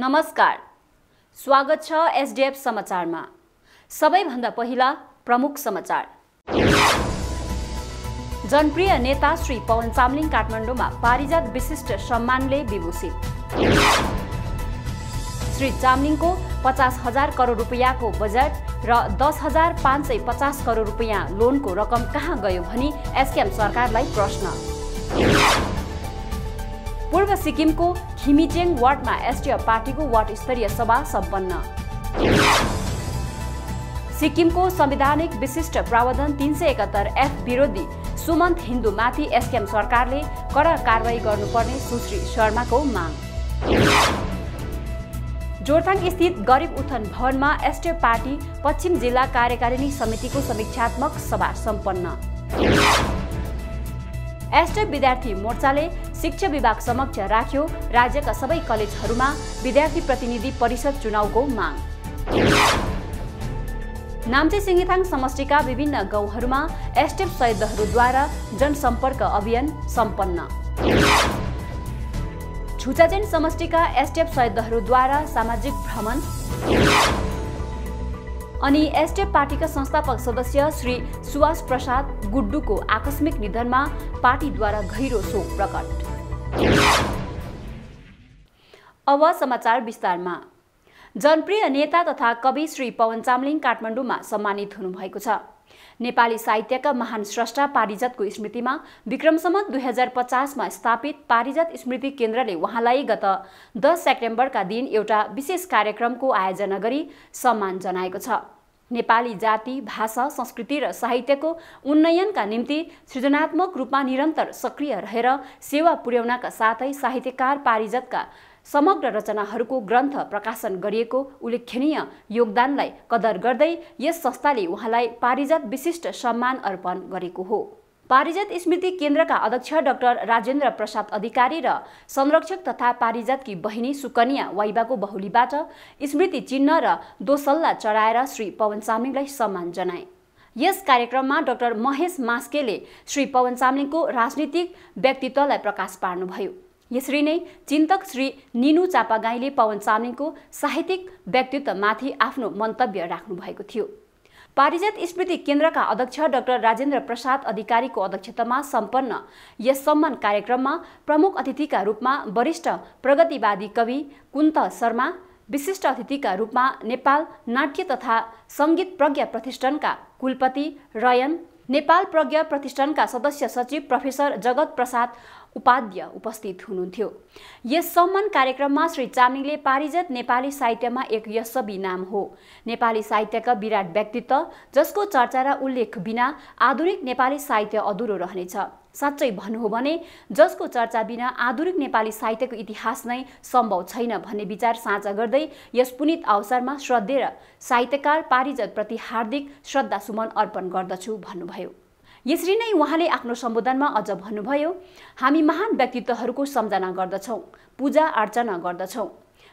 नमस्कार, स्वागत छ एसडीएफ समाचारमा। सबैभन्दा पहिला प्रमुख समाचार। जनप्रिय नेता श्री पवन चामलिङ काठमाडौँमा पारिजात विशिष्ट सम्मानले विभूषित। श्री चामलिङको 50,000 करोड रुपैयाँको बजेट र 10,550 करोड रुपैयाँ लोनको रकम कहाँ गयो भनी एसकेएम सरकारलाई प्रश्न। पूर्व सिक्किमको खिमिचेङ वार्डमा एसडीएफ पार्टीको वार्ड स्तरीय सभा सम्पन्न। सिक्किमको संवैधानिक विशिष्ट प्रावधान 371F विरोधी सुमन्त हिन्दूमाथि एसकेएम सरकारले कडा कारबाही गर्नुपर्ने सुश्री शर्माको माग। जोरथाङ स्थित गरिब उत्थान भवनमा एसडीएफ पार्टी पश्चिम जिल्ला कार्यकारिणी समितिको समीक्षात्मक सभा सम्पन्न। एसडीएफ विद्यार्थी मोर्चाले शिक्षा विभाग समक्ष राख्यो राज्यका सबै कलेजहरूमा विद्यार्थी प्रतिनिधि परिषद चुनावको माग। नाम्चे सिंगिथाङ समष्टिका विभिन्न गाउँहरूमा एसडीएफ सदस्यहरूद्वारा जनसम्पर्क अभियान सम्पन्न। छुचाचेन समष्टिका एसडीएफ सदस्यहरूद्वारा सामाजिक भ्रमण। अनि एसडीएफ पार्टीका संस्थापक सदस्य श्री सुवास प्रसाद गुड्डुको आकस्मिक निधनमा पार्टीद्वारा गहिरो शोक प्रकट। अब समाचार विस्तारमा। जनप्रिय नेता तथा कवि श्री पवन चामलिङ काठमाडौँमा सम्मानित हुनुभएको छ। नेपाली साहित्यका महान स्रष्टा पारिजातको स्मृतिमा विक्रम सम्वत 2050 मा स्थापित पारिजात स्मृति केन्द्रले उहाँलाई गत 10 सेप्टेम्बरका दिन एउटा विशेष कार्यक्रमको आयोजना गरी सम्मान जनाएको छ। नेपाली जाति, भाषा, संस्कृति र साहित्यको उन्नयनका निम्ति सृजनात्मक रूपमा निरन्तर सक्रिय रहेर सेवा पुर्याउनका साथै साहित्यकार पारिजातका समग्र रचनाहरूको ग्रन्थ प्रकाशन गरिएको उल्लेखनीय योगदानलाई कदर गर्दै यस संस्थाले उहाँलाई पारिजात विशिष्ट सम्मान अर्पण गरेको हो। पारिजात स्मृति केन्द्रका अध्यक्ष डाक्टर राजेन्द्र प्रसाद अधिकारी र संरक्षक तथा पारिजातकी बहिनी सुकन्या वाइबाको बहुलीबाट स्मृति चिन्ह र दोसल्ला चढाएर श्री पवन चामलिङलाई सम्मान जनाए। यस कार्यक्रममा डाक्टर महेश मास्केले श्री पवन चामलिङको राजनीतिक व्यक्तित्वलाई प्रकाश पार्नुभयो। यसरी नै चिन्तक श्री निनु चापागाईले पवन चामलिङको साहित्यिक व्यक्तित्वमाथि आफ्नो मन्तव्य राख्नु भएको थियो। पारिजात स्मृति केन्द्रका अध्यक्ष डाक्टर राजेन्द्र प्रसाद अधिकारीको अध्यक्षतामा सम्पन्न यस सम्मान कार्यक्रममा प्रमुख अतिथिका रूपमा वरिष्ठ प्रगतिवादी कवि कुन्त शर्मा, विशिष्ट अतिथिका रूपमा नेपाल नाट्य तथा सङ्गीत प्रज्ञा प्रतिष्ठानका कुलपति रयन, नेपाल प्रज्ञा प्रतिष्ठानका सदस्य सचिव प्रोफेसर जगत प्रसाद उपाध्याय उपस्थित हुनुहुन्थ्यो। यस सम्मान कार्यक्रममा श्री चामलिङले पारिजात नेपाली साहित्यमा एक यशस्वी नाम हो, नेपाली साहित्यका विराट व्यक्तित्व जसको चर्चा र उल्लेख बिना आधुनिक नेपाली साहित्य अधुरो रहनेछ। साँच्चै भन्नु हो भने जसको चर्चा बिना आधुनिक नेपाली साहित्यको इतिहास नै सम्भव छैन भन्ने विचार साझा गर्दै यस पुनित अवसरमा श्रद्धेय साहित्यकार पारिजातप्रति हार्दिक श्रद्धासुमन अर्पण गर्दछु भन्नुभयो। यसरी नै उहाँले आफ्नो सम्बोधनमा अझ भन्नुभयो, हामी महान व्यक्तित्वहरूको सम्झना गर्दछौँ, पूजा अर्चना गर्दछौँ,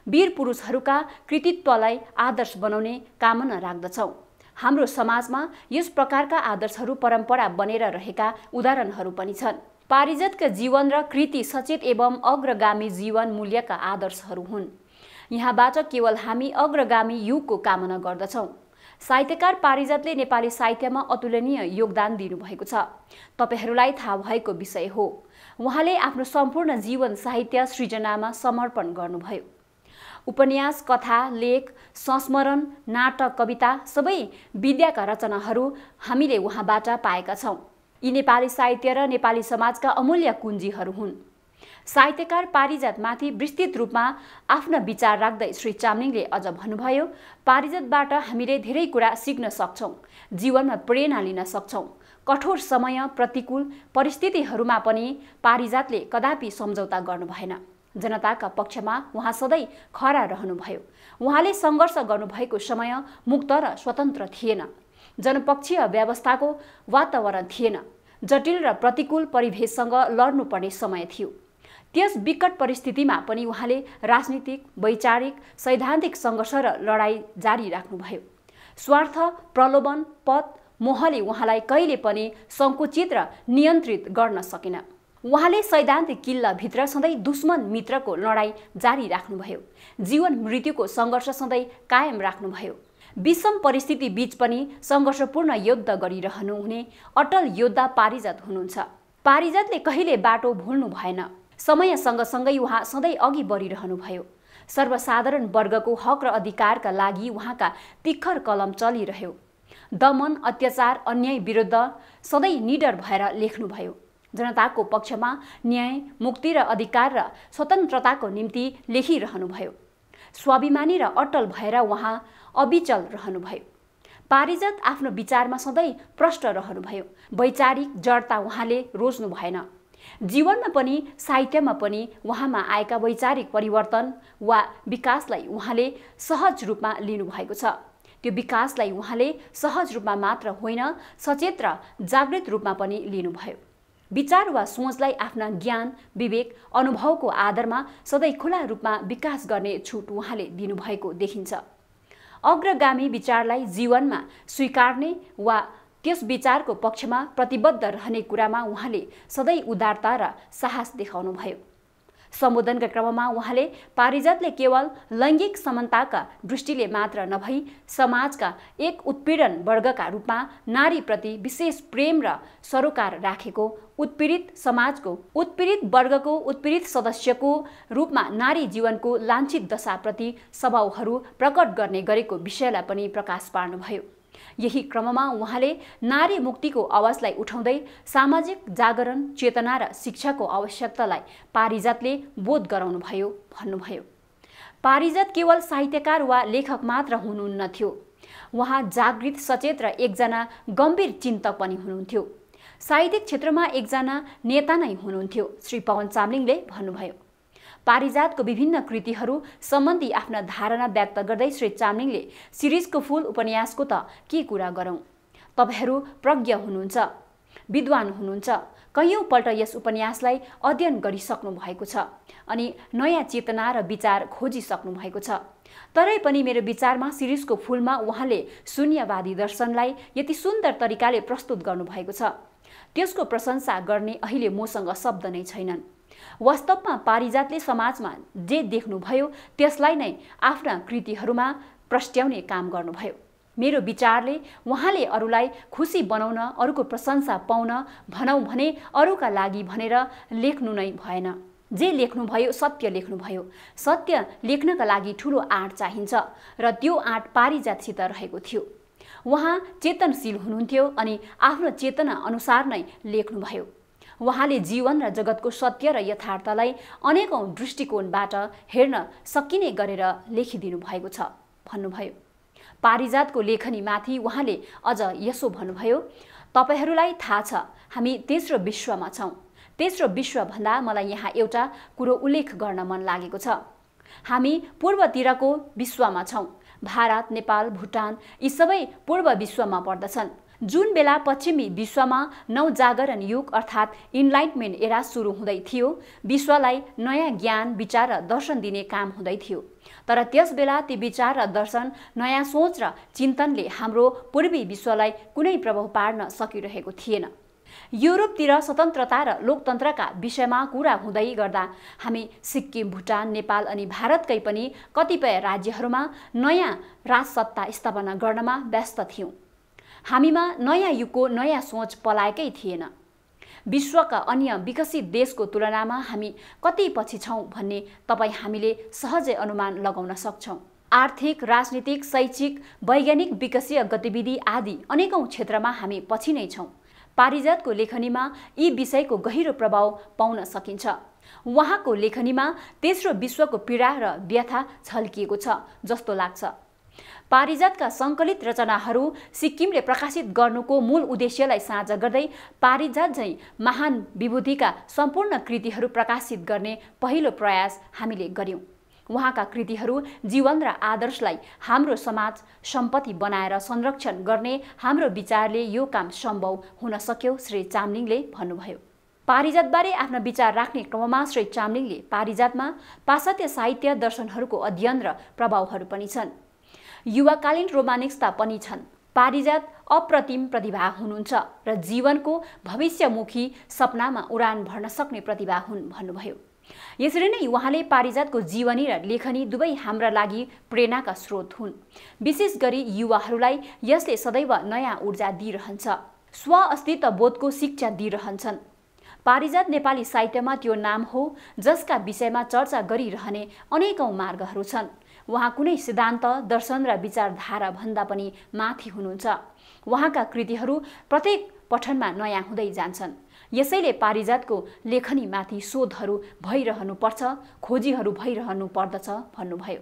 वीर पुरुषहरूका कृतित्वलाई आदर्श बनाउने कामना राख्दछौँ। हाम्रो समाजमा यस प्रकारका आदर्शहरू परम्परा बनेर रहेका उदाहरणहरू पनि छन्। पारिजातका जीवन र कृति सचेत एवं अग्रगामी जीवन मूल्यका आदर्शहरू हुन्। यहाँबाट केवल हामी अग्रगामी युगको कामना गर्दछौँ। साहित्यकार पारिजातले नेपाली साहित्यमा अतुलनीय योगदान दिनुभएको छ, तपाईहरूलाई थाहा भएको विषय हो। उहाँले आफ्नो सम्पूर्ण जीवन साहित्य सृजनामा समर्पण गर्नुभयो। उपन्यास, कथा, लेख, संस्मरण, नाटक, कविता सबै विद्याका रचनाहरू हामीले उहाँबाट पाएका छौँ। यी नेपाली साहित्य र नेपाली समाजका अमूल्य कुञ्जीहरू हुन्। साहित्यकार पारिजातमाथि विस्तृत रूपमा आफ्ना विचार राख्दै श्री चामलिङले अझ भन्नुभयो, पारिजातबाट हामीले धेरै कुरा सिक्न सक्छौँ, जीवनमा प्रेरणा लिन सक्छौँ। कठोर समय, प्रतिकूल परिस्थितिहरूमा पनि पारिजातले कदापि सम्झौता गर्नु भएन। जनताका पक्षमा उहाँ सधैँ खरा रहनुभयो। उहाँले सङ्घर्ष गर्नुभएको समय मुक्त र स्वतन्त्र थिएन। जनपक्षीय व्यवस्थाको वातावरण थिएन। जटिल र प्रतिकूल परिवेशसँग लड्नुपर्ने समय थियो। त्यस विकट परिस्थितिमा पनि उहाँले राजनीतिक, वैचारिक, सैद्धान्तिक सङ्घर्ष र लडाईँ जारी राख्नुभयो। स्वार्थ, प्रलोभन, पद, मोहले उहाँलाई कहिले पनि सङ्कुचित र नियन्त्रित गर्न सकेन। उहाँले सैद्धान्तिक किल्लाभित्र सधैँ दुश्मन मित्रको लडाईँ जारी राख्नुभयो। जीवन मृत्युको सङ्घर्ष सधैँ कायम राख्नुभयो। विषम परिस्थिति बीच पनि सङ्घर्षपूर्ण युद्ध गरिरहनु हुने अटल योद्धा पारिजात हुनुहुन्छ। पारिजातले कहिले बाटो भुल्नु भएन। समय सँगसँगै उहाँ सधैँ अघि बढिरहनुभयो। सर्वसाधारण वर्गको हक र अधिकारका लागि उहाँका तिखर कलम चलिरह्यो। दमन, अत्याचार, अन्याय विरुद्ध सधैँ निडर भएर लेख्नुभयो। जनताको पक्षमा न्याय, मुक्ति र अधिकार र स्वतन्त्रताको निम्ति लेखिरहनुभयो। स्वाभिमानी र अटल भएर उहाँ अविचल रहनुभयो। पारिजात आफ्नो विचारमा सधैँ प्रष्ट रहनुभयो। वैचारिक जडता उहाँले रोज्नु भएन। जीवनमा पनि साहित्यमा पनि उहाँमा आएका वैचारिक परिवर्तन वा विकासलाई उहाँले सहज रूपमा लिनुभएको छ। त्यो विकासलाई उहाँले सहज रूपमा मात्र होइन, सचेत र जागृत रूपमा पनि लिनुभयो। विचार वा सोचलाई आफ्ना ज्ञान, विवेक, अनुभवको आधारमा सधैँ खुला रूपमा विकास गर्ने छुट उहाँले दिनुभएको देखिन्छ। अग्रगामी विचारलाई जीवनमा स्वीकार्ने वा त्यस विचारको पक्षमा प्रतिबद्ध रहने कुरामा उहाँले सधैँ उदारता र साहस देखाउनुभयो। सम्बोधनका क्रममा उहाँले पारिजातले केवल लैङ्गिक समानताका दृष्टिले मात्र नभई समाजका एक उत्पीडन वर्गका रूपमा नारीप्रति विशेष प्रेम र सरोकार राखेको, उत्पीडित समाजको, उत्पीडित वर्गको, उत्पीडित सदस्यको रूपमा नारी जीवनको लाञ्छित दशाप्रति सभावहरू प्रकट गर्ने गरेको विषयलाई पनि प्रकाश पार्नुभयो। यही क्रममा उहाँले नारी मुक्तिको आवाजलाई उठाउँदै सामाजिक जागरण, चेतना र शिक्षाको आवश्यकतालाई पारिजातले बोध गराउनुभयो भन्नुभयो। पारिजात केवल साहित्यकार वा लेखक मात्र हुनुहुन्न थियो। उहाँ जागृत, सचेत र एकजना गम्भीर चिन्तक पनि हुनुहुन्थ्यो। साहित्यिक क्षेत्रमा एकजना नेता नै हुनुहुन्थ्यो। श्री पवन चामलिङले भन्नुभयो। पारिजातको विभिन्न कृतिहरू सम्बन्धी आफ्ना धारणा व्यक्त गर्दै श्री चामलिङले शिरीषको फूल उपन्यासको त के कुरा गरौँ, तपाईहरू प्रज्ञ हुनुहुन्छ, विद्वान हुनुहुन्छ, कैयौँपल्ट यस उपन्यासलाई अध्ययन गरिसक्नु भएको छ अनि नयाँ चेतना र विचार खोजिसक्नु भएको छ। तरै पनि मेरो विचारमा शिरीषको फूलमा उहाँले शून्यवादी दर्शनलाई यति सुन्दर तरिकाले प्रस्तुत गर्नुभएको छ, त्यसको प्रशंसा गर्ने अहिले मसँग शब्द नै छैनन्। वास्तवमा पारिजातले समाजमा जे देख्नुभयो त्यसलाई नै आफ्ना कृतिहरूमा प्रस्ट्याउने काम गर्नुभयो। मेरो विचारले उहाँले अरूलाई खुसी बनाउन, अरूको प्रशंसा पाउन भनौँ भने अरूका लागि भनेर लेख्नु नै भएन। जे लेख्नुभयो सत्य लेख्नुभयो। सत्य लेख्नका लागि ठुलो आँट चाहिन्छ र त्यो आँट पारिजातसित रहेको थियो। उहाँ चेतनशील हुनुहुन्थ्यो अनि आफ्नो चेतना अनुसार नै लेख्नुभयो। उहाँले जीवन र जगतको सत्य र यथार्थलाई अनेकौं दृष्टिकोणबाट हेर्न सकिने गरेर लेखिदिनु भएको छ भन्नुभयो। पारिजातको लेखनीमाथि उहाँले अझ यसो भन्नुभयो, तपाईहरूलाई थाहा छ हामी तेस्रो विश्वमा छौँ। तेस्रो विश्वभन्दा मलाई यहाँ एउटा कुरो उल्लेख गर्न मन लागेको छ। हामी पूर्वतिरको विश्वमा छौँ। भारत, नेपाल, भुटान यी सबै पूर्व विश्वमा पर्दछन्। जुन बेला पश्चिमी विश्वमा नवजागरण युग अर्थात् इन्लाइटमेन्ट एरा सुरु हुँदै थियो, विश्वलाई नयाँ ज्ञान, विचार र दर्शन दिने काम हुँदै थियो। तर त्यस बेला ती विचार र दर्शन, नयाँ सोच र चिन्तनले हाम्रो पूर्वी विश्वलाई कुनै प्रभाव पार्न सकिरहेको थिएन। युरोपतिर स्वतन्त्रता र लोकतन्त्रका विषयमा कुरा हुँदै गर्दा हामी सिक्किम, भुटान, नेपाल अनि भारतकै पनि कतिपय राज्यहरूमा नयाँ राजसत्ता स्थापना गर्नमा व्यस्त थियौँ। हामीमा नयाँ युगको नयाँ सोच पलाएकै थिएन। विश्वका अन्य विकसित देशको तुलनामा हामी कति पछि छौँ भन्ने तपाईँ हामीले सहजै अनुमान लगाउन सक्छौँ। आर्थिक, राजनीतिक, शैक्षिक, वैज्ञानिक, विकासीय गतिविधि आदि अनेकौं क्षेत्रमा हामी पछि नै छौँ। पारिजातको लेखनीमा यी विषयको गहिरो प्रभाव पाउन सकिन्छ। उहाँको लेखनीमा तेस्रो विश्वको पीडा र व्यथा झल्किएको छ जस्तो लाग्छ। पारिजातका सङ्कलित रचनाहरू सिक्किमले प्रकाशित गर्नुको मूल उद्देश्यलाई साझा गर्दै पारिजात झैँ महान विभूतिका सम्पूर्ण कृतिहरू प्रकाशित गर्ने पहिलो प्रयास हामीले गर्यौँ। उहाँका कृतिहरू जीवन र आदर्शलाई हाम्रो समाज सम्पत्ति बनाएर संरक्षण गर्ने हाम्रो विचारले यो काम सम्भव हुन सक्यो, श्री चामलिङले भन्नुभयो। पारिजातबारे आफ्ना विचार राख्ने क्रममा श्री चामलिङले पारिजातमा पाश्चात्य साहित्य दर्शनहरूको अध्ययन र प्रभावहरू पनि छन्। युवाकालीन रोमानिक्सता पनि छन्। पारिजात अप्रतिम प्रतिभा हुनुहुन्छ र जीवनको भविष्यमुखी सपनामा उडान भर्न सक्ने प्रतिभा हुन् भन्नुभयो। यसरी नै उहाँले पारिजातको जीवनी र लेखनी दुवै हाम्रा लागि प्रेरणाका स्रोत हुन्। विशेष गरी युवाहरूलाई यसले सदैव नयाँ ऊर्जा दिइरहन्छ, स्व अस्तित्व बोधको शिक्षा दिइरहन्छन्। पारिजात नेपाली साहित्यमा त्यो नाम हो जसका विषयमा चर्चा गरिरहने अनेकौं मार्गहरू छन्। उहाँ कुनै सिद्धान्त, दर्शन र विचारधारा भन्दा पनि माथि हुनुहुन्छ। उहाँका कृतिहरू प्रत्येक पठनमा नयाँ हुँदै जान्छन्। यसैले पारिजातको लेखनीमाथि शोधहरू भइरहनुपर्छ, खोजीहरू भइरहनु पर्दछ भन्नुभयो।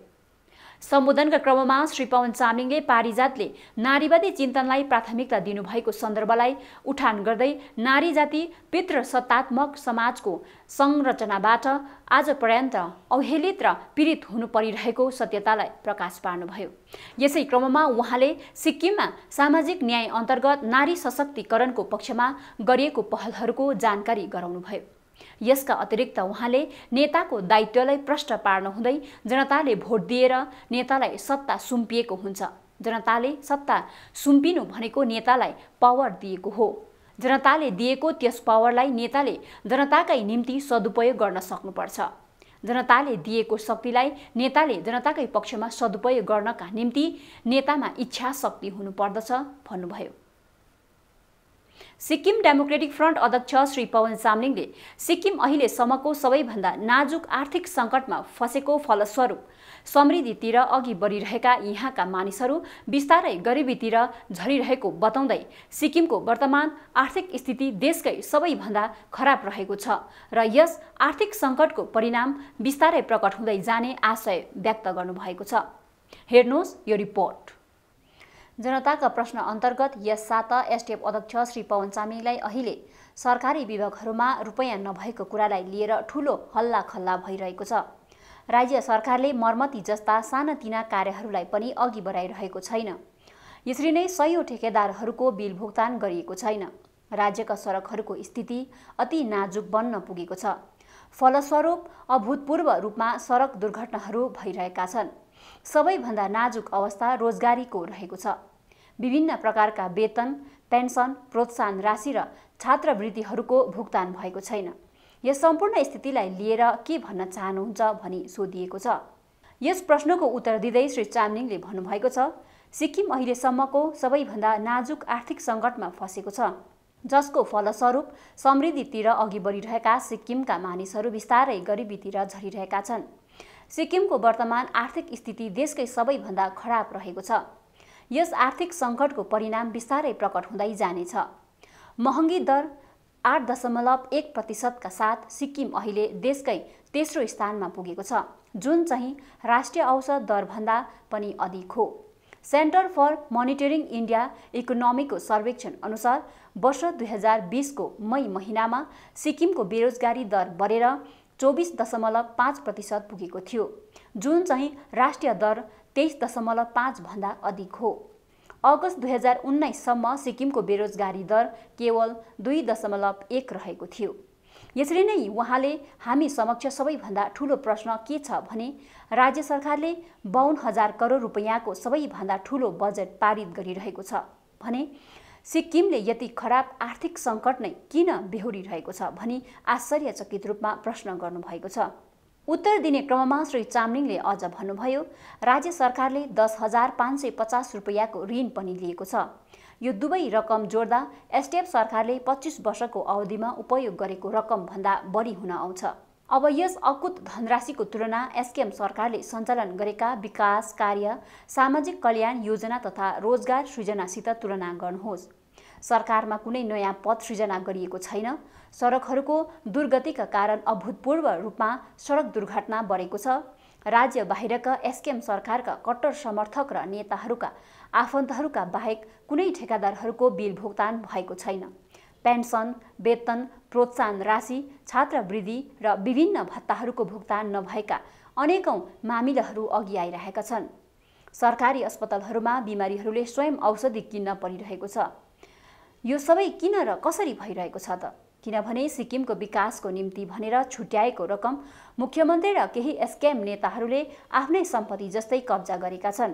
सम्बोधनका क्रममा श्री पवन चामलिङले पारिजातले नारीवादी चिन्तनलाई प्राथमिकता दिनुभएको सन्दर्भलाई उठान गर्दै नारी जाति पितृसत्तात्मक समाजको संरचनाबाट आज पर्यन्त अवहेलित र पीडित हुनु परिरहेको सत्यतालाई प्रकाश पार्नुभयो। यसै क्रममा उहाँले सिक्किममा सामाजिक न्याय अन्तर्गत नारी सशक्तिकरणको पक्षमा गरिएको पहलहरूको जानकारी गराउनुभयो। यसका अतिरिक्त उहाँले नेताको दायित्वलाई प्रष्ट पार्नु हुँदै जनताले भोट दिएर नेतालाई सत्ता सुम्पिएको हुन्छ, जनताले सत्ता सुम्पिनु भनेको नेतालाई पावर दिएको हो, जनताले दिएको त्यस पावरलाई नेताले जनताकै निम्ति सदुपयोग गर्न सक्नुपर्छ, जनताले दिएको शक्तिलाई नेताले जनताकै पक्षमा सदुपयोग गर्नका निम्ति नेतामा इच्छा शक्ति हुनुपर्दछ भन्नुभयो। सिक्किम डेमोक्रेटिक फ्रन्ट अध्यक्ष श्री पवन चामलिङले सिक्किम अहिलेसम्मको सबैभन्दा नाजुक आर्थिक सङ्कटमा फसेको फलस्वरूप समृद्धितिर अघि बढिरहेका यहाँका मानिसहरू बिस्तारै गरिबीतिर झरिरहेको बताउँदै सिक्किमको वर्तमान आर्थिक स्थिति देशकै सबैभन्दा खराब रहेको छ र यस आर्थिक सङ्कटको परिणाम बिस्तारै प्रकट हुँदै जाने आशय व्यक्त गर्नुभएको छ। हेर्नुहोस् यो रिपोर्ट। जनताका प्रश्न अन्तर्गत यस साता एसटिएफ अध्यक्ष श्री पवन चामलिङलाई अहिले सरकारी विभागहरूमा रुपैयाँ नभएको कुरालाई लिएर ठूलो हल्ला खल्ला भइरहेको छ। राज्य सरकारले मर्मती जस्ता सानातिना कार्यहरूलाई पनि अघि बढाइरहेको छैन। यसरी नै सयौं ठेकेदारहरूको बिल भुक्तान गरिएको छैन। राज्यका सडकहरूको स्थिति अति नाजुक बन्न पुगेको छ। फलस्वरूप अभूतपूर्व रूपमा सडक दुर्घटनाहरू भइरहेका छन्। सबैभन्दा नाजुक अवस्था रोजगारीको रहेको छ। विभिन्न प्रकारका वेतन, पेन्सन, प्रोत्साहन राशि र छात्रवृत्तिहरूको भुक्तान भएको छैन। यस सम्पूर्ण स्थितिलाई लिएर के भन्न चाहनुहुन्छ भनी सोधिएको छ। यस प्रश्नको उत्तर दिँदै श्री चामलिङले भन्नुभएको छ, सिक्किम अहिलेसम्मको सबैभन्दा नाजुक आर्थिक सङ्कटमा फसेको छ, जसको फलस्वरूप समृद्धितिर अघि बढिरहेका सिक्किमका मानिसहरू बिस्तारै गरिबीतिर झरिरहेका छन्। सिक्किमको वर्तमान आर्थिक स्थिति देशकै सबैभन्दा खराब रहेको छ। यस आर्थिक सङ्कटको परिणाम बिस्तारै प्रकट हुँदै जानेछ। महँगी दर 8.1% का साथ सिक्किम अहिले देशकै तेस्रो स्थानमा पुगेको छ, जुन चाहिँ राष्ट्रिय औसत दरभन्दा पनि अधिक हो। सेन्टर फर मोनिटरिङ इन्डिया इकोनोमीको सर्वेक्षण अनुसार वर्ष 2020 को मई महिनामा सिक्किमको बेरोजगारी दर बढेर 24.5% पुगेको थियो, जुन चाहिँ राष्ट्रिय दर 23.5 भन्दा अधिक हो। अगस्त 2019 सम्म सिक्किमको बेरोजगारी दर केवल 2.1 रहेको थियो। यसरी नै उहाँले हामी समक्ष सबैभन्दा ठूलो प्रश्न के छ भने राज्य सरकारले 52,000 करोड रुपैयाँको सबैभन्दा ठूलो बजेट पारित गरिरहेको छ भने सिक्किमले यति खराब आर्थिक सङ्कट नै किन बेहोरिरहेको छ भनी आश्चर्यचकित रूपमा प्रश्न गर्नुभएको छ। उत्तर दिने क्रममा श्री चामलिङले अझ भन्नुभयो, राज्य सरकारले 10,550 रुपैयाँको ऋण पनि लिएको छ। यो दुवै रकम जोड्दा एसटिएफ सरकारले 25 वर्षको अवधिमा उपयोग गरेको रकम भन्दा बढी हुन आउँछ। अब यस अकुत धनराशिको तुलना एसकेएम सरकारले सञ्चालन गरेका विकास कार्य, सामाजिक कल्याण योजना तथा रोजगार सृजनासित तुलना गर्नुहोस्। सरकारमा कुनै नयाँ पद सृजना गरिएको छैन। सडकहरूको दुर्गतिका कारण अभूतपूर्व रूपमा सडक दुर्घटना बढेको छ। राज्य बाहिरका एसकेएम सरकारका कट्टर समर्थक र नेताहरूका आफन्तहरूका बाहेक कुनै ठेकेदारहरूको बिल भुक्तान भएको छैन। पेन्सन, वेतन, प्रोत्साहन राशि, छात्रवृत्ति र विभिन्न भत्ताहरूको भुक्तान नभएका अनेकौं मामिलाहरू अघि आइरहेका छन्। सरकारी अस्पतालहरूमा बिमारीहरूले स्वयं औषधि किन्न परिरहेको छ। यो सबै किन र कसरी भइरहेको छ त? किनभने सिक्किमको विकासको निम्ति भनेर छुट्याएको रकम मुख्यमन्त्री र केही एसकेएम नेताहरूले आफ्नै सम्पत्ति जस्तै कब्जा गरेका छन्।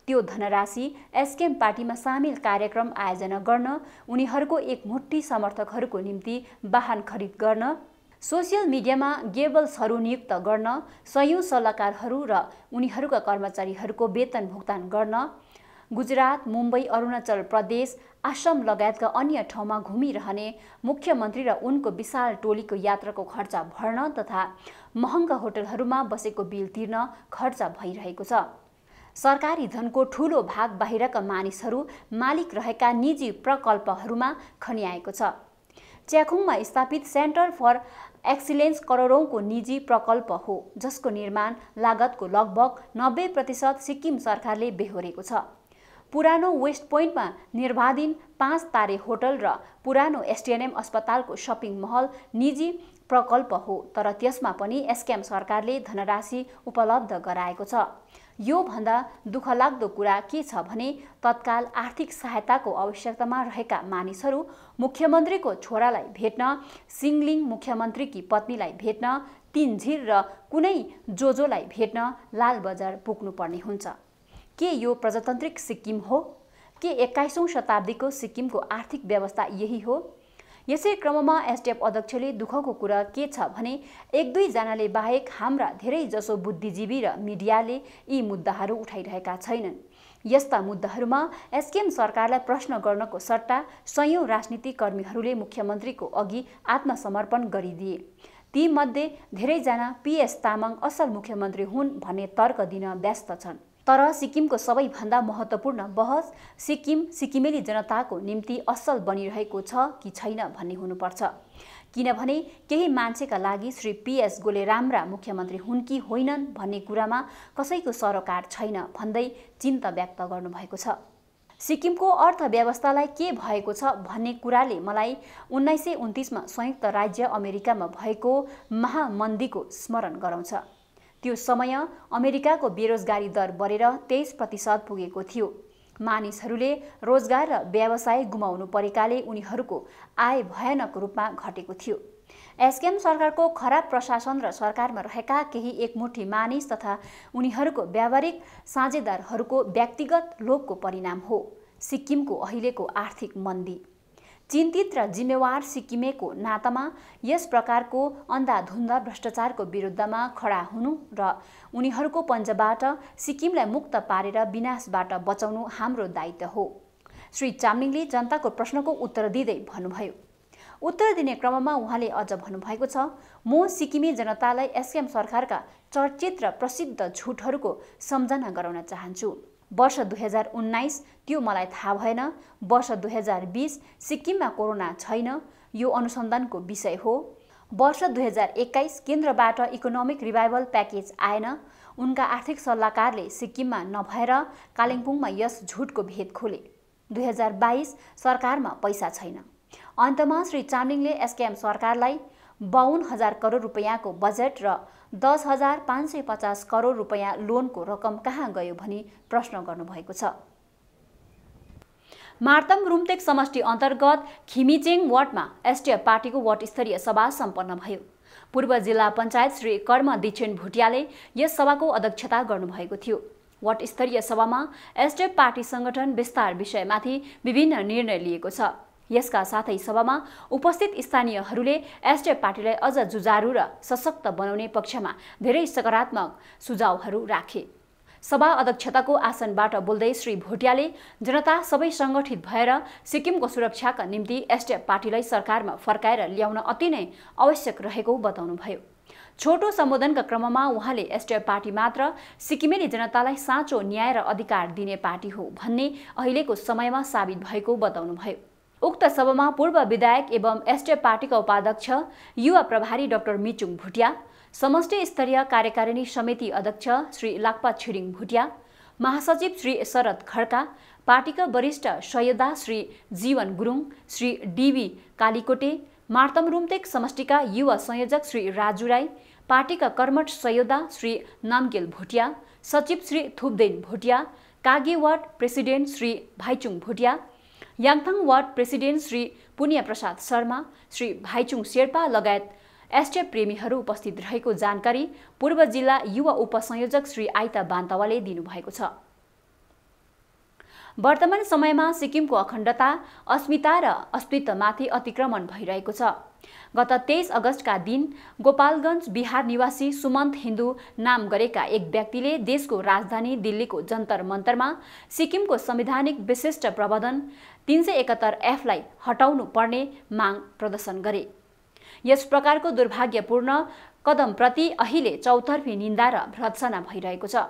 त्यो धनराशि एसकेएम पार्टीमा सामेल कार्यक्रम आयोजना गर्न, उनीहरूको एक मुट्ठी समर्थकहरूको निम्ति वाहन खरिद गर्न, सोसियल मिडियामा गेबल्सहरू नियुक्त गर्न, सयौं सल्लाहकारहरू र उनीहरूका कर्मचारीहरूको वेतन भुक्तान गर्न, गुजरात, मुम्बई, अरुणाचल प्रदेश, आसाम लगायतका अन्य ठाउँमा घुमिरहने मुख्यमन्त्री र उनको विशाल टोलीको यात्राको खर्च भर्न तथा महँगा होटलहरूमा बसेको बिल तिर्न खर्च भइरहेको छ। सरकारी धनको ठूलो भाग बाहिरका मानिसहरू मालिक रहेका निजी प्रकल्पहरूमा खनिआएको छ। च्याखुङमा स्थापित सेन्टर फर एक्सिलेन्स करोडौंको निजी प्रकल्प हो, जसको निर्माण लागतको लगभग 90% सिक्किम सरकारले बेहोरेको छ। पुरानो वेस्ट पोइन्टमा निर्माणाधीन 5 तारे होटल र पुरानो एसटिएनएम अस्पतालको सपिङ महल निजी प्रकल्प हो, तर त्यसमा पनि एसकेएम सरकारले धनराशि उपलब्ध गराएको छ। यो भन्दा दुःखलाग्दो कुरा के छ भने तत्काल आर्थिक सहायताको आवश्यकतामा रहेका मानिसहरू मुख्यमन्त्रीको छोरालाई भेट्न, सिङलिङ मुख्यमन्त्रीकी पत्नीलाई भेट्न, तिनझिर र कुनै जोजोलाई भेट्न लालबजार पुग्नुपर्ने हुन्छ। के यो प्रजातान्त्रिक सिक्किम हो? के 21औं शताब्दीको सिक्किमको आर्थिक व्यवस्था यही हो? यसै क्रममा एसडिएफ अध्यक्षले दुःखको कुरा के छ भने 1-2 जनाले बाहेक हाम्रा धेरै जसो बुद्धिजीवी र मिडियाले यी मुद्दाहरू उठाइरहेका छैनन्। यस्ता मुद्दाहरूमा एसकेएम सरकारलाई प्रश्न गर्नको सट्टा सयौं राजनीतिक कर्मीहरूले मुख्यमन्त्रीको अघि आत्मसमर्पण गरिदिए। ती मध्ये धेरैजना पीएस तामाङ असल मुख्यमन्त्री हुन् भन्ने तर्क दिन व्यस्त छन्। तर सिक्किमको सबैभन्दा महत्त्वपूर्ण बहस सिक्किमेली जनताको निम्ति असल बनिरहेको छ कि छैन भन्ने हुनुपर्छ। किनभने केही मान्छेका लागि श्री पीएस गोले राम्रा मुख्यमन्त्री हुन् कि होइनन् भन्ने कुरामा कसैको सरोकार छैन भन्दै चिन्ता व्यक्त गर्नुभएको छ। सिक्किमको अर्थव्यवस्थालाई के भएको छ भन्ने कुराले मलाई 1929 मा संयुक्त राज्य अमेरिकामा भएको महामन्दीको स्मरण गराउँछ। त्यो समय अमेरिकाको बेरोजगारी दर बढेर 23% पुगेको थियो। मानिसहरूले रोजगार र व्यवसाय गुमाउनु परेकाले उनीहरूको आय भयानक रूपमा घटेको थियो। एसकेएम सरकारको खराब प्रशासन र सरकारमा रहेका केही एकमुठी मानिस तथा उनीहरूको व्यावहारिक साझेदारहरूको व्यक्तिगत लोभको परिणाम हो सिक्किमको अहिलेको आर्थिक मन्दी। चिन्तित र जिम्मेवार सिक्किमेको नातामा यस प्रकारको अन्धाधुन्दा भ्रष्टाचारको विरुद्धमा खडा हुनु र उनीहरूको पन्जाबाट सिक्किमलाई मुक्त पारेर विनाशबाट बचाउनु हाम्रो दायित्व हो, श्री चामलिङले जनताको प्रश्नको उत्तर दिँदै भन्नुभयो। उत्तर दिने क्रममा उहाँले अझ भन्नुभएको छ, म सिक्किमे जनतालाई एसकेएम सरकारका चर्चित र प्रसिद्ध झुटहरूको सम्झना गराउन चाहन्छु। वर्ष 2019 त्यो मलाई थाहा भएन। वर्ष 2020 सिक्किममा कोरोना छैन, यो अनुसन्धानको विषय हो। वर्ष 2021 केन्द्रबाट इकोनोमिक रिभाइभल प्याकेज आएन। उनका आर्थिक सल्लाहकारले सिक्किममा नभएर कालिम्पोङमा यस झुटको भेद खोले। 2022 सरकारमा पैसा छैन। अन्तमा श्री चामलिङले एसकेएम सरकारलाई 52,000 करोड रुपैयाँको बजेट र 10,550 करोड रुपैयाँ लोनको रकम कहाँ गयो भनी प्रश्न गर्नुभएको छ। मार्तम रुम्तेक समष्टि अन्तर्गत खिमिचेङ वार्डमा एसडिएफ पार्टीको वार्ड स्तरीय सभा सम्पन्न भयो। पूर्व जिल्ला पञ्चायत श्री कर्म दीक्षेन भुटियाले यस सभाको अध्यक्षता गर्नुभएको थियो। वार्ड स्तरीय सभामा एसडिएफ पार्टी संगठन विस्तार विषयमाथि विभिन्न निर्णय लिएको छ। यसका साथै सभामा उपस्थित स्थानीयहरूले एसडिएफ पार्टीलाई अझ जुझारु र सशक्त बनाउने पक्षमा धेरै सकारात्मक सुझावहरू राखे। सभा अध्यक्षताको आसनबाट बोल्दै श्री भोटियाले जनता सबै संगठित भएर सिक्किमको सुरक्षाका निम्ति एसडिएफ पार्टीलाई सरकारमा फर्काएर ल्याउन अति नै आवश्यक रहेको बताउनुभयो। छोटो सम्बोधनका क्रममा उहाँले एसडिएफ पार्टी मात्र सिक्किमेली जनतालाई साँचो न्याय र अधिकार दिने पार्टी हो भन्ने अहिलेको समयमा साबित भएको बताउनुभयो। उक्त सभामा पूर्व विधायक एवं एसडिएफ पार्टीका उपाध्यक्ष युवा प्रभारी डाक्टर मिचुङ भुटिया, समष्टि स्तरीय कार्यकारिणी समिति अध्यक्ष श्री लाक्पा छिरिङ भुटिया, महासचिव श्री शरद खड्का, पार्टीका वरिष्ठ सयोद्धा श्री जीवन गुरुङ, श्री डीबी कालीकोटे, मार्तम रुम्तेक समष्टिका युवा संयोजक श्री राजु राई, पार्टीका कर्मठ सयोद्धा श्री नामगेल भुटिया, सचिव Shri Thupden Bhutia, Kage ward president Shri Bhaichung Bhutia, Yangthang ward president Shri Punya Prasad Sharma, Shri Bhaichung Sherpa लगायत एसडिएफ प्रेमीहरू उपस्थित रहेको जानकारी पूर्व जिल्ला युवा उपसंयोजक श्री आइता बान्तवाले दिनुभएको छ। वर्तमान समयमा सिक्किमको अखण्डता, अस्मिता र अस्तित्वमाथि अतिक्रमण भइरहेको छ। गत 23 अगस्तका दिन गोपालगञ्ज बिहार निवासी सुमन्त हिन्दू नाम गरेका एक व्यक्तिले देशको राजधानी दिल्लीको जन्तर मन्तरमा सिक्किमको संवैधानिक विशिष्ट प्रबन्धन 371F लाई हटाउनु पर्ने माग प्रदर्शन गरे। यस प्रकारको दुर्भाग्यपूर्ण कदमप्रति अहिले चौतर्फी निन्दा र भर्त्सना भइरहेको छ।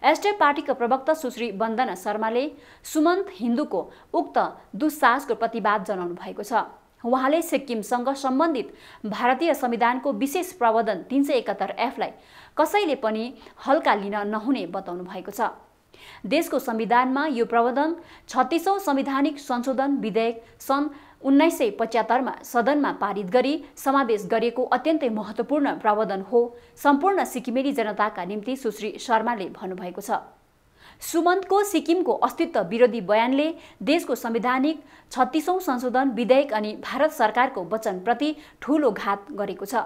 एसडिएफ पार्टीका प्रवक्ता सुश्री वन्दना शर्माले सुमन्त हिन्दूको उक्त दुस्साहसको प्रतिवाद जनाउनु भएको छ। उहाँले सिक्किमसँग सम्बन्धित भारतीय संविधानको विशेष प्रावधान 371F लाई कसैले पनि हल्का लिन नहुने बताउनु भएको छ। देशको संविधानमा यो प्रावधान 36औं संवैधानिक संशोधन विधेयक सन् 1975 मा सदनमा पारित गरी समावेश गरिएको अत्यन्तै महत्त्वपूर्ण प्रावधान हो, सम्पूर्ण सिक्किमेली जनताका निम्ति सुश्री शर्माले भन्नुभएको छ। सुमन्तको सिक्किमको अस्तित्व विरोधी बयानले देशको संवैधानिक 36औं संशोधन विधेयक अनि भारत सरकारको वचनप्रति ठूलो घात गरेको छ।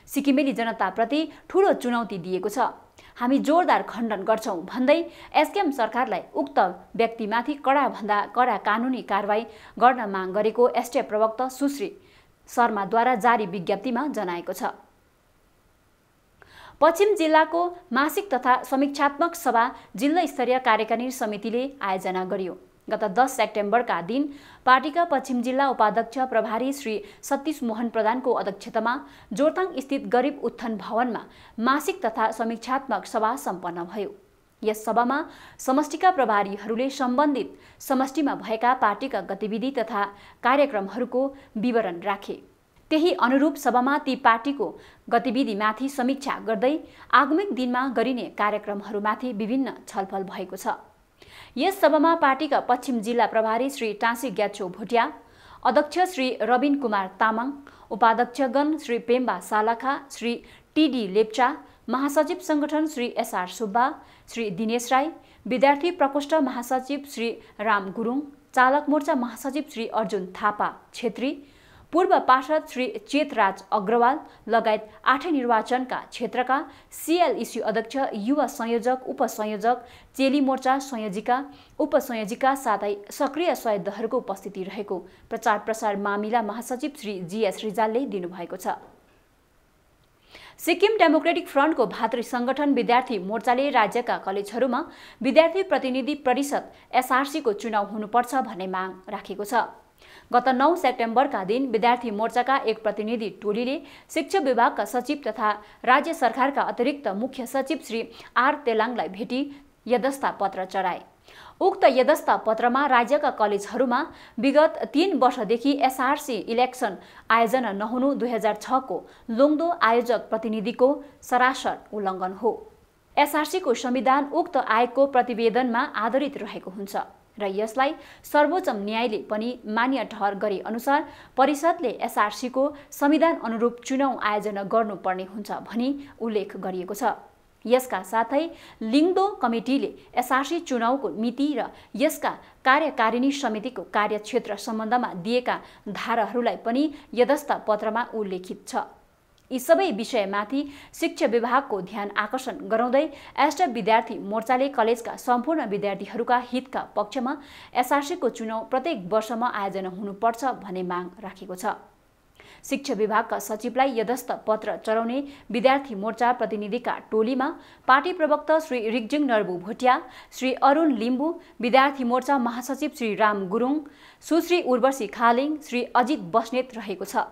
सिक्किमेली जनताप्रति ठूलो चुनौती दिएको छ। हामी जोरदार खण्डन गर्छौं भन्दै एसकेएम सरकारलाई उक्त व्यक्तिमाथि कडाभन्दा कडा कानुनी कारबाही गर्न माग गरेको एसडिएफ प्रवक्ता सुश्री शर्माद्वारा जारी विज्ञप्तिमा जनाएको छ। पश्चिम जिल्लाको मासिक तथा समीक्षात्मक सभा जिल्ला स्तरीय कार्यकारिणी समितिले आयोजना गरियो। गत 10 सेप्टेम्बरका दिन पार्टीका पश्चिम जिल्ला उपाध्यक्ष प्रभारी श्री सतीश मोहन प्रधानको अध्यक्षतामा जोरथाङ स्थित गरिब उत्थान भवनमा मासिक तथा समीक्षात्मक सभा सम्पन्न भयो। यस सभामा समष्टिका प्रभारीहरूले सम्बन्धित समष्टिमा भएका पार्टीका गतिविधि तथा कार्यक्रमहरूको विवरण राखे। त्यही अनुरूप सभामा ती पार्टीको गतिविधिमाथि समीक्षा गर्दै आगामी दिनमा गरिने कार्यक्रमहरूमाथि विभिन्न छलफल भएको छ। यस सभामा पार्टीका पश्चिम जिल्ला प्रभारी श्री टाँसी ग्याछो भुटिया, अध्यक्ष श्री रविन कुमार तामाङ, उपाध्यक्षगण श्री पेम्बा सालाखा, श्री टीडी लेप्चा, महासचिव संगठन श्री एसआर सुब्बा, श्री दिनेश राई, विद्यार्थी प्रकोष्ठ महासचिव श्री राम गुरुङ, चालक मोर्चा महासचिव श्री अर्जुन थापा छेत्री, पूर्व पार्षद श्री चेतराज अग्रवाल लगायत 8 निर्वाचनका क्षेत्रका सीएलईसी अध्यक्ष, युवा संयोजक, उपसंयोजक, चेली मोर्चा संयोजिका, उपसंयोजिका साथै सक्रिय सदस्यहरूको उपस्थिति रहेको प्रचार प्रसार मामिला महासचिव श्री जीएस रिजालले दिनुभएको छ। सिक्किम डेमोक्रेटिक फ्रन्टको भातृ संगठन विद्यार्थी मोर्चाले राज्यका कलेजहरूमा विद्यार्थी प्रतिनिधि परिषद एसआरसीको चुनाव हुनुपर्छ भन्ने माग राखेको छ। गत 9 सेप्टेम्बरका दिन विद्यार्थी मोर्चाका एक प्रतिनिधि टोलीले शिक्षा विभागका सचिव तथा राज्य सरकारका अतिरिक्त मुख्य सचिव श्री आर तेलाङलाई भेटी यदस्ता पत्र चढाए। उक्त यदस्ता पत्रमा राज्यका कलेजहरूमा विगत 3 वर्षदेखि एसआरसी इलेक्सन आयोजना नहुनु 2006 को लोङदो आयोजक प्रतिनिधिको सरासर उल्लङ्घन हो। एसआरसीको संविधान उक्त आयोगको प्रतिवेदनमा आधारित रहेको हुन्छ र यसलाई सर्वोच्च न्यायालयले पनि मान्य ठहर गरे अनुसार परिषदले एसआरसीको संविधान अनुरूप चुनाव आयोजना गर्नुपर्ने हुन्छ भनी उल्लेख गरिएको छ। यसका साथै लिङदो कमिटीले एसआरसी चुनावको मिति र यसका कार्यकारिणी समितिको कार्यक्षेत्र सम्बन्धमा दिएका धाराहरूलाई पनि यदस्ता पत्रमा उल्लेखित छ। यी सबै विषयमाथि शिक्षा विभागको ध्यान आकर्षण गराउँदै एसडिएफ विद्यार्थी मोर्चाले कलेजका सम्पूर्ण विद्यार्थीहरूका हितका पक्षमा एसआरसीको चुनाव प्रत्येक वर्षमा आयोजना हुनुपर्छ भन्ने माग राखेको छ। शिक्षा विभागका सचिवलाई यदस्त पत्र चढाउने विद्यार्थी मोर्चा प्रतिनिधिका टोलीमा पार्टी प्रवक्ता श्री रिग्जिङ नर्बु भोटिया, श्री अरुण लिम्बू, विद्यार्थी मोर्चा महासचिव श्री राम गुरुङ, सुश्री उर्वशी खालिङ, श्री अजित बस्नेत रहेको छ।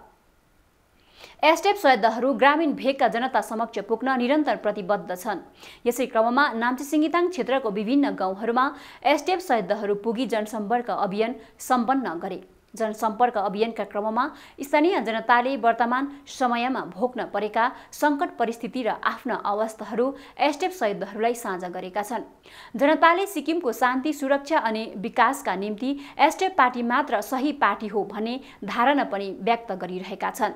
एसडिएफ सदस्यहरू ग्रामीण भेगका जनता समक्ष पुग्न निरन्तर प्रतिबद्ध छन्। यसै क्रममा नाम्ची सिङ्गिताङ क्षेत्रको विभिन्न गाउँहरूमा एसडिएफ सदस्यहरू पुगी जनसम्पर्क अभियान सम्पन्न गरे। जनसम्पर्क अभियानका क्रममा स्थानीय जनताले वर्तमान समयमा भोग्न परेका सङ्कट परिस्थिति र आफ्ना अवस्थाहरू एसडिएफ सदस्यहरूलाई साझा गरेका छन्। जनताले सिक्किमको शान्ति, सुरक्षा अनि विकासका निम्ति एसडिएफ पार्टी मात्र सही पार्टी हो भन्ने धारणा पनि व्यक्त गरिरहेका छन्।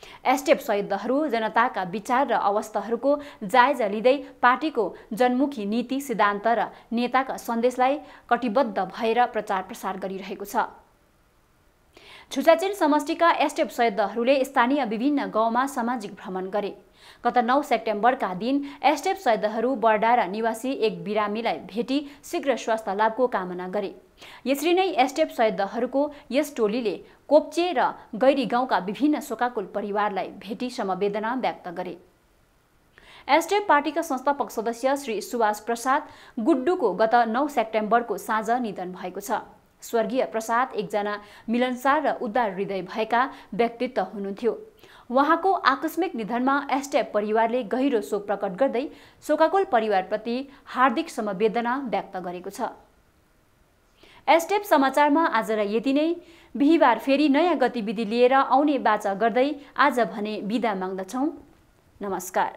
एसडिएफ सदस्यहरू जनताका विचार र अवस्थाहरूको जायजा लिँदै पार्टीको जनमुखी नीति, सिद्धान्त र नेताका सन्देशलाई कटिबद्ध भएर प्रचार प्रसार गरिरहेको छ। छुचाचेन समष्टिका एसटेप सदस्यहरूले स्थानीय विभिन्न गाउँमा सामाजिक भ्रमण गरे। गत 9 सेप्टेम्बरका दिन एसटेप सदस्यहरू बरडारा निवासी एक बिरामीलाई भेटी शीघ्र स्वास्थ्य लाभको कामना गरे। यसरी नै एसटेप सदस्यहरूको यस टोलीले कोप्चे र गैरी गाउँका विभिन्न शोकाकुल परिवारलाई भेटी समवेदना व्यक्त गरे। एसटेप पार्टीका संस्थापक सदस्य श्री सुभाष प्रसाद गुड्डुको गत 9 सेप्टेम्बरको साँझ निधन भएको छ। स्वर्गीय प्रसाद एकजना मिलनसार र उदार हृदय भएका व्यक्तित्व हुनुहुन्थ्यो। उहाँको आकस्मिक निधनमा एसटेप परिवारले गहिरो शोक प्रकट गर्दै शोकाकुल परिवारप्रति हार्दिक समवेदना व्यक्त गरेको छ। एसटेप समाचारमा आजलाई यति नै। बिहिबार फेरि नयाँ गतिविधि लिएर आउने बाचा गर्दै आज भने बिदा माग्दछौँ। नमस्कार।